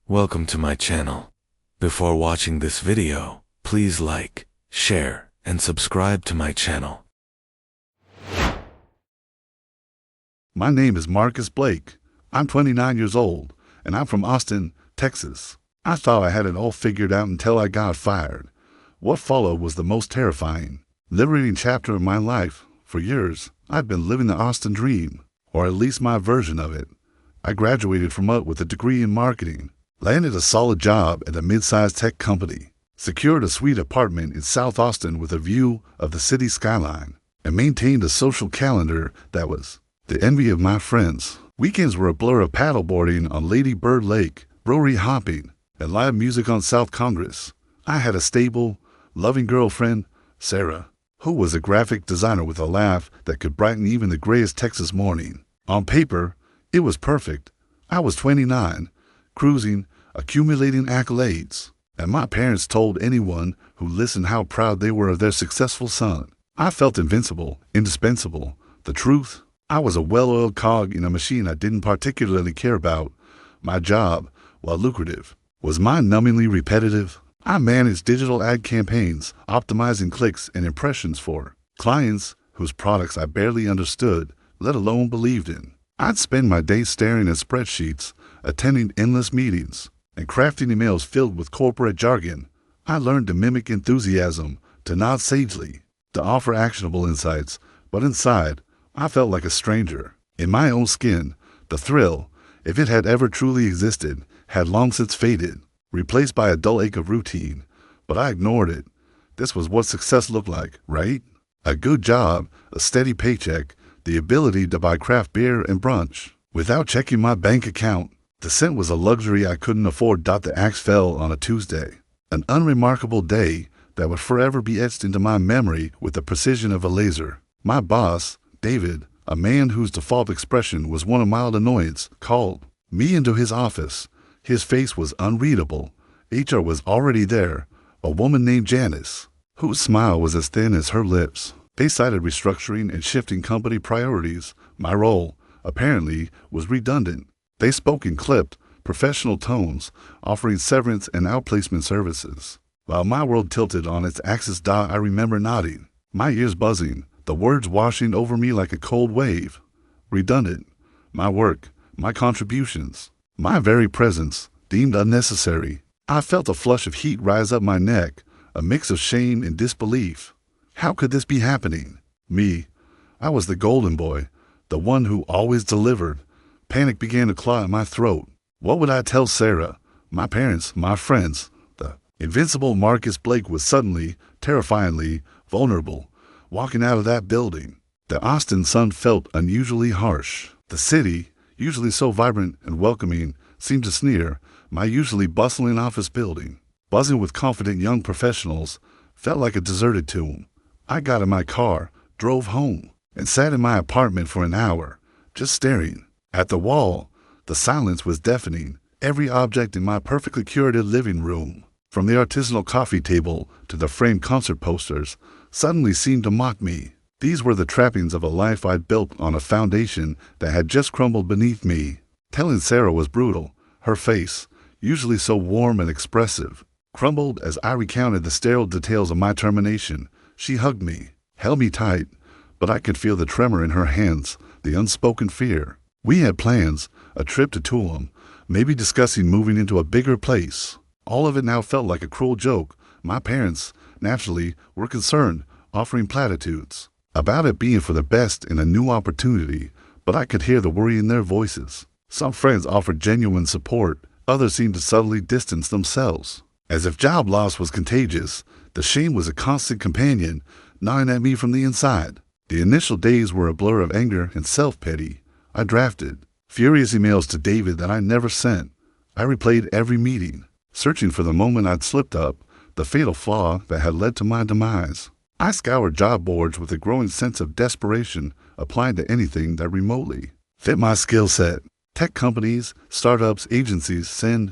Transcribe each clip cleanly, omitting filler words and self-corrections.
Welcome to my channel. Before watching this video, please like, share, and subscribe to my channel. My name is Marcus Blake. I'm 29 years old, and I'm from Austin, Texas. I thought I had it all figured out until I got fired. What followed was the most terrifying, liberating chapter of my life. For years, I'd been living the Austin dream, or at least my version of it. I graduated from UT with a degree in marketing, landed a solid job at a mid-sized tech company, secured a sweet apartment in South Austin with a view of the city skyline, and maintained a social calendar that was the envy of my friends. Weekends were a blur of paddleboarding on Lady Bird Lake, brewery hopping, and live music on South Congress. I had a stable, loving girlfriend, Sarah, who was a graphic designer with a laugh that could brighten even the grayest Texas morning. On paper, it was perfect. I was 29, cruising, accumulating accolades, and my parents told anyone who listened how proud they were of their successful son. I felt invincible, indispensable. The truth, I was a well-oiled cog in a machine I didn't particularly care about. My job, while lucrative, was mind-numbingly repetitive. I managed digital ad campaigns, optimizing clicks and impressions for clients whose products I barely understood, let alone believed in. I'd spend my days staring at spreadsheets, attending endless meetings, and crafting emails filled with corporate jargon. I learned to mimic enthusiasm, to nod sagely, to offer actionable insights, but inside, I felt like a stranger. In my own skin, the thrill, if it had ever truly existed, had long since faded, replaced by a dull ache of routine. But I ignored it. This was what success looked like, right? A good job, a steady paycheck, the ability to buy craft beer and brunch without checking my bank account. The scent was a luxury I couldn't afford. The axe fell on a Tuesday, an unremarkable day that would forever be etched into my memory with the precision of a laser. My boss, David, a man whose default expression was one of mild annoyance, called me into his office. His face was unreadable. HR was already there, a woman named Janice, whose smile was as thin as her lips. They cited restructuring and shifting company priorities. My role, apparently, was redundant. They spoke in clipped, professional tones, offering severance and outplacement services. While my world tilted on its axis, I remember nodding, my ears buzzing, the words washing over me like a cold wave. Redundant. My work, my contributions, my very presence, deemed unnecessary. I felt a flush of heat rise up my neck, a mix of shame and disbelief. How could this be happening? Me. I was the golden boy, the one who always delivered. Panic began to claw at my throat. What would I tell Sarah, my parents, my friends? The invincible Marcus Blake was suddenly, terrifyingly vulnerable, walking out of that building. The Austin sun felt unusually harsh. The city, usually so vibrant and welcoming, seemed to sneer. My usually bustling office building, buzzing with confident young professionals, felt like a deserted tomb. I got in my car, drove home, and sat in my apartment for an hour, just staring at the wall. The silence was deafening. Every object in my perfectly curated living room, from the artisanal coffee table to the framed concert posters, suddenly seemed to mock me. These were the trappings of a life I'd built on a foundation that had just crumbled beneath me. Telling Sarah was brutal. Her face, usually so warm and expressive, crumbled as I recounted the sterile details of my termination. She hugged me, held me tight, but I could feel the tremor in her hands, the unspoken fear. We had plans, a trip to Tulum, maybe discussing moving into a bigger place. All of it now felt like a cruel joke. My parents, naturally, were concerned, offering platitudes about it being for the best in a new opportunity, but I could hear the worry in their voices. Some friends offered genuine support. Others seemed to subtly distance themselves. As if job loss was contagious, the shame was a constant companion, gnawing at me from the inside. The initial days were a blur of anger and self-pity. I drafted furious emails to David that I never sent. I replayed every meeting, searching for the moment I'd slipped up, the fatal flaw that had led to my demise. I scoured job boards with a growing sense of desperation, applying to anything that remotely fit my skill set. Tech companies, startups, agencies, send.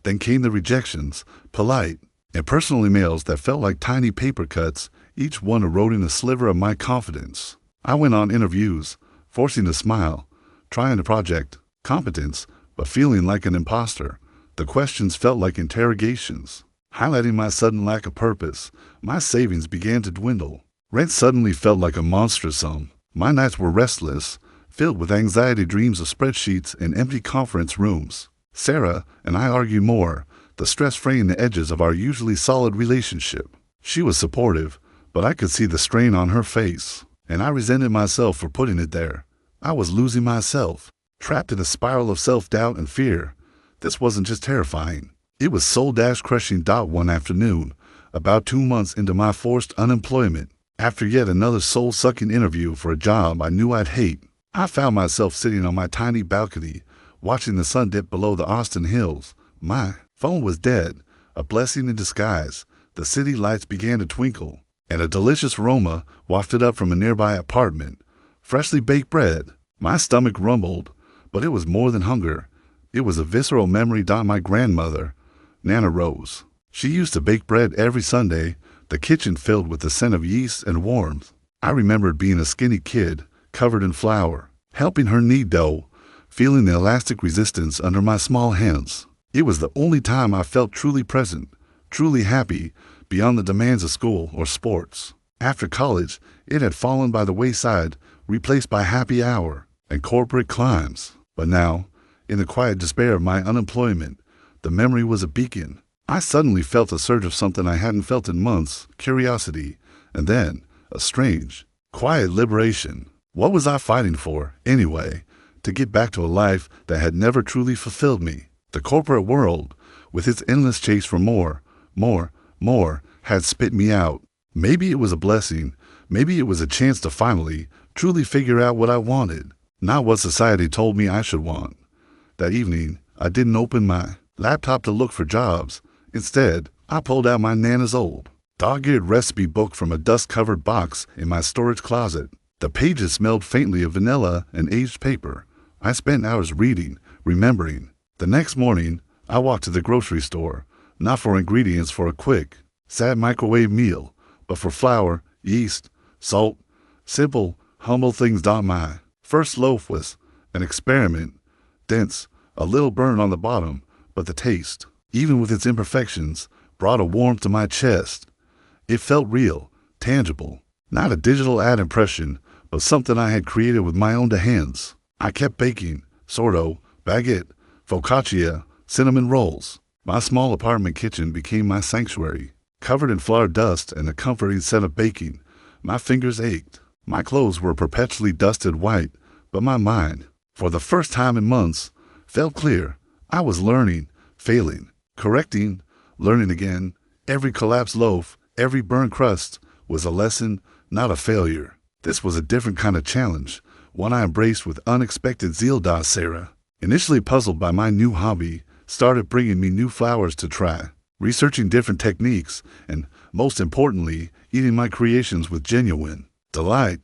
Then came the rejections, polite, and personal emails that felt like tiny paper cuts, each one eroding a sliver of my confidence. I went on interviews, forcing a smile, trying to project competence but feeling like an imposter. The questions felt like interrogations. Highlighting my sudden lack of purpose, my savings began to dwindle. Rent suddenly felt like a monstrous sum. My nights were restless, filled with anxiety dreams of spreadsheets and empty conference rooms. Sarah and I argued more, the stress fraying the edges of our usually solid relationship. She was supportive, but I could see the strain on her face, and I resented myself for putting it there. I was losing myself, trapped in a spiral of self-doubt and fear. This wasn't just terrifying. It was soul-crushing. One afternoon, about 2 months into my forced unemployment, after yet another soul-sucking interview for a job I knew I'd hate, I found myself sitting on my tiny balcony, watching the sun dip below the Austin hills. My phone was dead, a blessing in disguise. The city lights began to twinkle, and a delicious aroma wafted up from a nearby apartment. Freshly baked bread. My stomach rumbled, but it was more than hunger. It was a visceral memory. My grandmother, Nana Rose. She used to bake bread every Sunday, the kitchen filled with the scent of yeast and warmth. I remembered being a skinny kid, covered in flour, helping her knead dough, feeling the elastic resistance under my small hands. It was the only time I felt truly present, truly happy, beyond the demands of school or sports. After college, it had fallen by the wayside, replaced by happy hour and corporate climbs. But now, in the quiet despair of my unemployment, the memory was a beacon. I suddenly felt a surge of something I hadn't felt in months, curiosity, and then a strange, quiet liberation. What was I fighting for, anyway? To get back to a life that had never truly fulfilled me. The corporate world, with its endless chase for more, had spit me out. Maybe it was a blessing. Maybe it was a chance to finally, truly figure out what I wanted, not what society told me I should want. That evening, I didn't open my laptop to look for jobs. Instead, I pulled out my Nana's old, dog-eared recipe book from a dust-covered box in my storage closet. The pages smelled faintly of vanilla and aged paper. I spent hours reading, remembering. The next morning, I walked to the grocery store, not for ingredients for a quick, sad microwave meal, but for flour, yeast, salt, simple, humble things. My first loaf was an experiment, dense, a little burn on the bottom, but the taste, even with its imperfections, brought a warmth to my chest. It felt real, tangible, not a digital ad impression, but something I had created with my own hands. I kept baking, sourdough, baguette, focaccia, cinnamon rolls. My small apartment kitchen became my sanctuary. Covered in flour dust and the comforting scent of baking, my fingers ached. My clothes were perpetually dusted white, but my mind, for the first time in months, felt clear. I was learning, failing, correcting, learning again. Every collapsed loaf, every burned crust was a lesson, not a failure. This was a different kind of challenge, one I embraced with unexpected zeal. Sarah, initially puzzled by my new hobby, started bringing me new flours to try, researching different techniques, and, most importantly, eating my creations with genuine delight.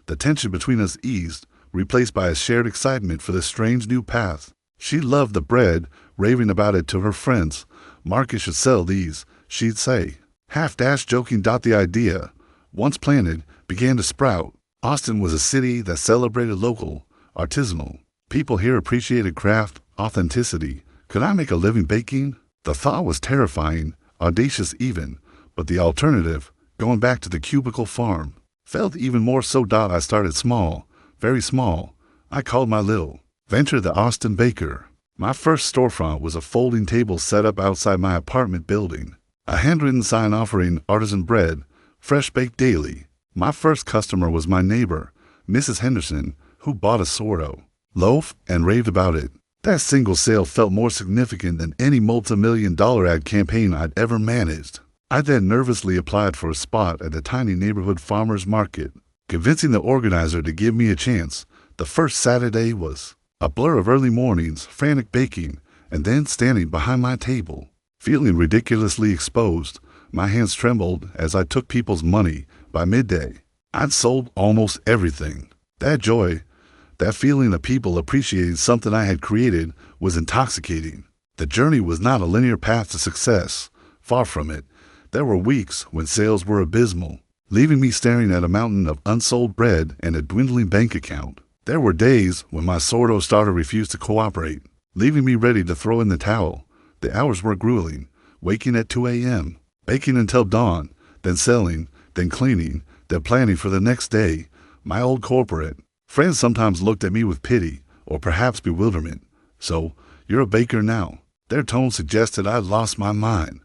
The tension between us eased, replaced by a shared excitement for this strange new path. She loved the bread, raving about it to her friends. Marcus should sell these, she'd say, half-joking. The idea, once planted, began to sprout. Austin was a city that celebrated local, artisanal. People here appreciated craft, authenticity. Could I make a living baking? The thought was terrifying, audacious even, but the alternative, going back to the cubicle farm, felt even more so. I started small, very small. I called my little venture the Austin Baker. My first storefront was a folding table set up outside my apartment building, a handwritten sign offering artisan bread, fresh baked daily. My first customer was my neighbor, Mrs. Henderson, who bought a sourdough loaf and raved about it. That single sale felt more significant than any multi-million-dollar ad campaign I'd ever managed. I then nervously applied for a spot at the tiny neighborhood farmers market, convincing the organizer to give me a chance. The first Saturday was a blur of early mornings, frantic baking, and then standing behind my table, feeling ridiculously exposed. My hands trembled as I took people's money. By midday, I'd sold almost everything. That joy, that feeling that people appreciated something I had created, was intoxicating. The journey was not a linear path to success. Far from it. There were weeks when sales were abysmal, leaving me staring at a mountain of unsold bread and a dwindling bank account. There were days when my sourdough starter refused to cooperate. leaving me ready to throw in the towel. The hours were grueling, waking at 2 a.m., baking until dawn, then selling, then cleaning, then planning for the next day. My old corporate friends sometimes looked at me with pity, or perhaps bewilderment. "So, you're a baker now?" Their tone suggested I'd lost my mind.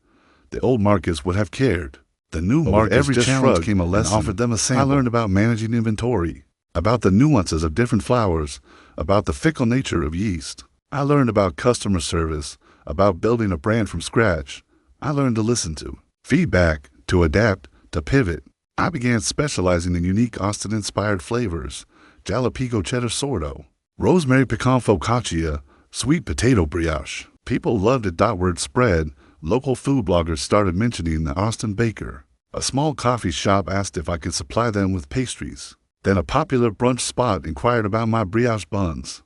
The old Marcus would have cared. The new Marcus every just challenge shrugged came a and lesson. offered them a sample. I learned about managing inventory, about the nuances of different flours, about the fickle nature of yeast. I learned about customer service, about building a brand from scratch. I learned to listen to feedback, to adapt, to pivot. I began specializing in unique Austin-inspired flavors: jalapeno cheddar sourdough, rosemary pecan focaccia, sweet potato brioche. People loved it. Word spread. Local food bloggers started mentioning the Austin Baker. A small coffee shop asked if I could supply them with pastries. Then a popular brunch spot inquired about my brioche buns.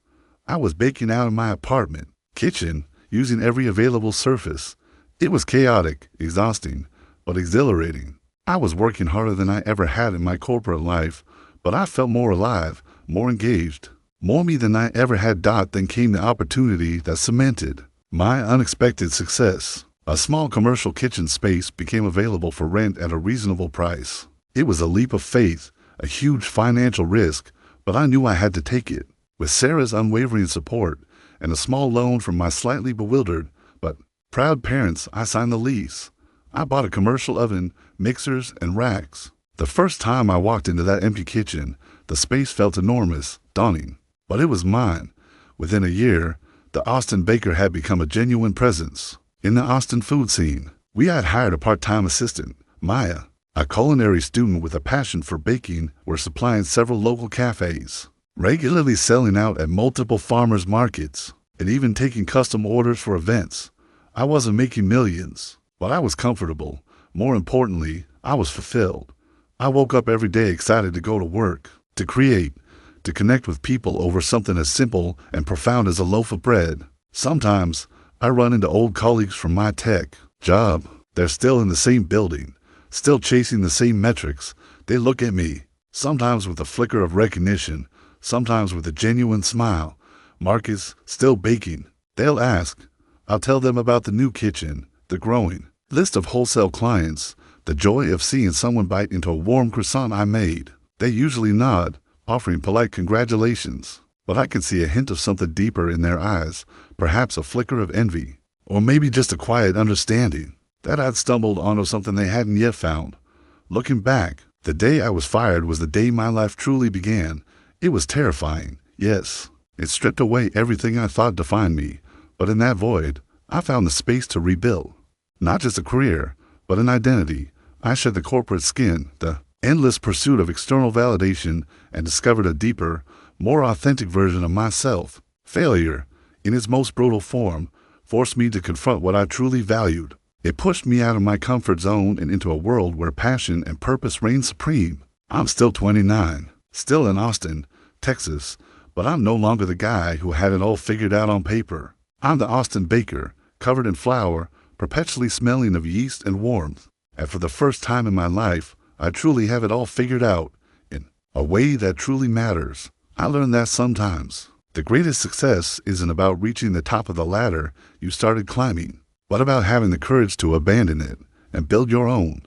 I was baking out in my apartment kitchen, using every available surface. It was chaotic, exhausting, but exhilarating. I was working harder than I ever had in my corporate life, but I felt more alive, more engaged, more me than I ever had. Then came the opportunity that cemented my unexpected success. A small commercial kitchen space became available for rent at a reasonable price. It was a leap of faith, a huge financial risk, but I knew I had to take it. With Sarah's unwavering support and a small loan from my slightly bewildered but proud parents, I signed the lease. I bought a commercial oven, mixers, and racks. The first time I walked into that empty kitchen, the space felt enormous, daunting, but it was mine. Within a year, the Austin Baker had become a genuine presence in the Austin food scene. We had hired a part-time assistant, Maya, a culinary student with a passion for baking. Were supplying several local cafes, regularly selling out at multiple farmers markets, and even taking custom orders for events. I wasn't making millions, but I was comfortable. More importantly, I was fulfilled. I woke up every day excited to go to work, to create, to connect with people over something as simple and profound as a loaf of bread. Sometimes I run into old colleagues from my tech job. They're still in the same building, still chasing the same metrics. They look at me, sometimes with a flicker of recognition, sometimes with a genuine smile. "Marcus, still baking?" They'll ask. I'll tell them about the new kitchen, the growing list of wholesale clients, the joy of seeing someone bite into a warm croissant I made. They usually nod, offering polite congratulations, but I can see a hint of something deeper in their eyes, perhaps a flicker of envy, or maybe just a quiet understanding that I'd stumbled onto something they hadn't yet found. Looking back, the day I was fired was the day my life truly began. It was terrifying, yes. It stripped away everything I thought defined me, but in that void, I found the space to rebuild. Not just a career, but an identity. I shed the corporate skin, the endless pursuit of external validation, and discovered a deeper, more authentic version of myself. Failure, in its most brutal form, forced me to confront what I truly valued. It pushed me out of my comfort zone and into a world where passion and purpose reign supreme. I'm still 29, still in Austin, Texas, but I'm no longer the guy who had it all figured out on paper. I'm the Austin Baker, covered in flour, perpetually smelling of yeast and warmth. And for the first time in my life, I truly have it all figured out in a way that truly matters. I learned that sometimes the greatest success isn't about reaching the top of the ladder you started climbing, but about having the courage to abandon it and build your own.